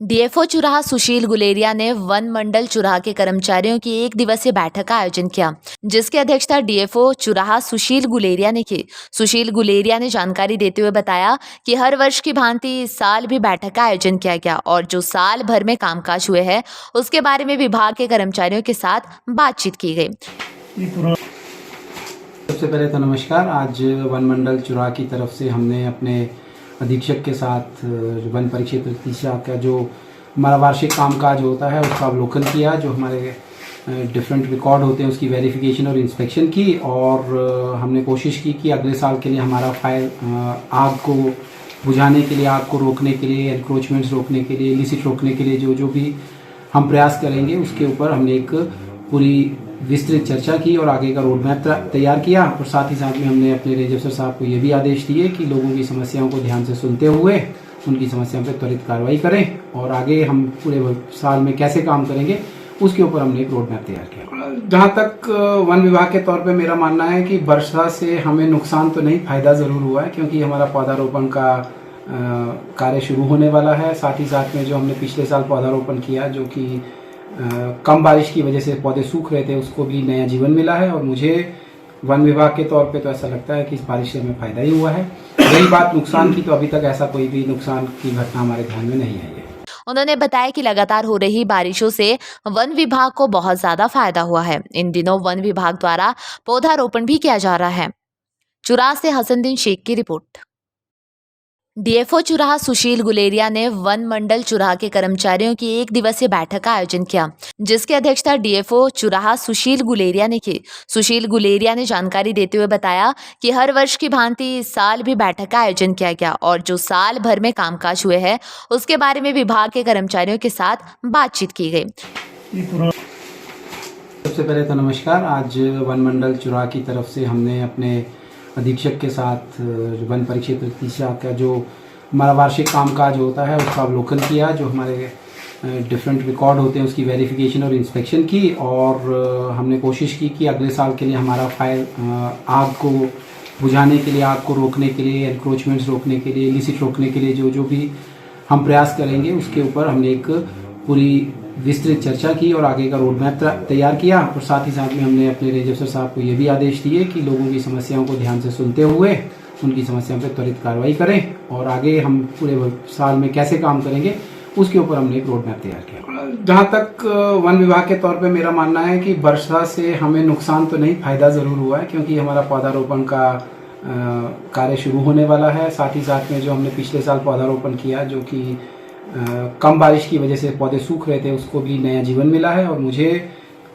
DFO Churah सुशील गुलेरिया ने one मंडल चुराह के कर्मचारियों की एक दिवसीय बैठक का आयोजन किया, जिसकी अध्यक्षता डीएफओ चुराह सुशील गुलेरिया ने की। सुशील गुलेरिया ने जानकारी देते हुए बताया कि हर वर्ष की भांति इस साल भी बैठक का आयोजन किया गया और जो साल भर में कामकाज हुए हैं उसके बारे में विभाग के कर्मचारियों के साथ बातचीत की गई। सबसे पहले तो नमस्कार। आज वन मंडल चुराह की तरफ से हमने अपने अधीक्षक के साथ वन परिक्षेत्र तीसरा का जो हमारा वार्षिक कामकाज होता है उसका अवलोकन किया, जो हमारे डिफरेंट रिकॉर्ड होते हैं उसकी वेरिफिकेशन और इंस्पेक्शन की, और हमने कोशिश की कि अगले साल के लिए हमारा फायर आग को बुझाने के लिए, आग को रोकने के लिए, एनक्रोचमेंट्स रोकने के लिए, इलिसिट रोकने के लिए जो जो भी हम प्रयास करेंगे उसके ऊपर हमने एक पूरी विस्तृत चर्चा की और आगे का रोड मैप तैयार किया। और साथ ही साथ में हमने अपने रेंज अफसर साहब को ये भी आदेश दिए कि लोगों की समस्याओं को ध्यान से सुनते हुए उनकी समस्याओं पर त्वरित कार्रवाई करें, और आगे हम पूरे साल में कैसे काम करेंगे उसके ऊपर हमने एक रोड मैप तैयार किया। जहाँ तक वन विभाग के तौर पे मेरा मानना है कि वर्षा से हमें नुकसान तो नहीं, फायदा ज़रूर हुआ है, क्योंकि हमारा पौधारोपण का कार्य शुरू होने वाला है। साथ ही साथ में जो हमने पिछले साल पौधारोपण किया, जो कि कम बारिश की वजह से पौधे सूख रहे थे, उसको भी नया जीवन मिला है। और मुझे वन विभाग के तौर पे तो ऐसा लगता है कि इस बारिश से हमें फ़ायदा ही हुआ है। रही बात नुकसान की, तो अभी तक ऐसा कोई भी नुकसान की घटना हमारे ध्यान में नहीं आई है। उन्होंने बताया कि लगातार हो रही बारिशों से वन विभाग को बहुत ज्यादा फायदा हुआ है। इन दिनों वन विभाग द्वारा पौधारोपण भी किया जा रहा है। चुराह से हसनदीन शेख की रिपोर्ट। डीएफओ चुराह सुशील गुलेरिया ने वन मंडल चुराह के कर्मचारियों की एक दिवसीय बैठक का आयोजन किया, जिसकी अध्यक्षता डीएफओ चुराह सुशील गुलेरिया ने की। सुशील गुलेरिया ने जानकारी देते हुए बताया कि हर वर्ष की भांति इस साल भी बैठक का आयोजन किया गया और जो साल भर में कामकाज हुए हैं उसके बारे में विभाग के कर्मचारियों के साथ बातचीत की गई। सबसे पहले तो नमस्कार। आज वन मंडल चुराह की तरफ से हमने अपने अधीक्षक के साथ वन परिक्षेत्र तीसरा का जो हमारा वार्षिक कामकाज होता है उसका अवलोकन किया, जो हमारे डिफरेंट रिकॉर्ड होते हैं उसकी वेरिफिकेशन और इंस्पेक्शन की, और हमने कोशिश की कि अगले साल के लिए हमारा फायर आग को बुझाने के लिए, आग को रोकने के लिए, एनक्रोचमेंट्स रोकने के लिए, इलिसिट रोकने के लिए जो जो भी हम प्रयास करेंगे उसके ऊपर हमने एक पूरी विस्तृत चर्चा की और आगे का रोड मैप तैयार किया। और साथ ही साथ में हमने अपने रेंज अफसर साहब को ये भी आदेश दिए कि लोगों की समस्याओं को ध्यान से सुनते हुए उनकी समस्याओं पर त्वरित कार्रवाई करें, और आगे हम पूरे साल में कैसे काम करेंगे उसके ऊपर हमने एक रोड मैप तैयार किया। जहाँ तक वन विभाग के तौर पे मेरा मानना है कि वर्षा से हमें नुकसान तो नहीं, फायदा ज़रूर हुआ है, क्योंकि हमारा पौधारोपण का कार्य शुरू होने वाला है। साथ ही साथ में जो हमने पिछले साल पौधारोपण किया, जो कि कम बारिश की वजह से पौधे सूख रहे थे, उसको भी नया जीवन मिला है। और मुझे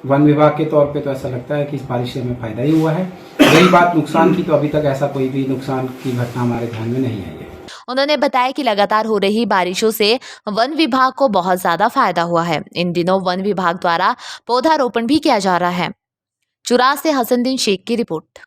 वन विभाग के तौर पे तो ऐसा लगता है कि इस बारिश से हमें फ़ायदा ही हुआ है। रही बात नुकसान की, तो अभी तक ऐसा कोई भी नुकसान की घटना हमारे ध्यान में नहीं आई है। उन्होंने बताया कि लगातार हो रही बारिशों से वन विभाग को बहुत ज्यादा फायदा हुआ है। इन दिनों वन विभाग द्वारा पौधारोपण भी किया जा रहा है। चुराह से हसनदीन शेख की रिपोर्ट।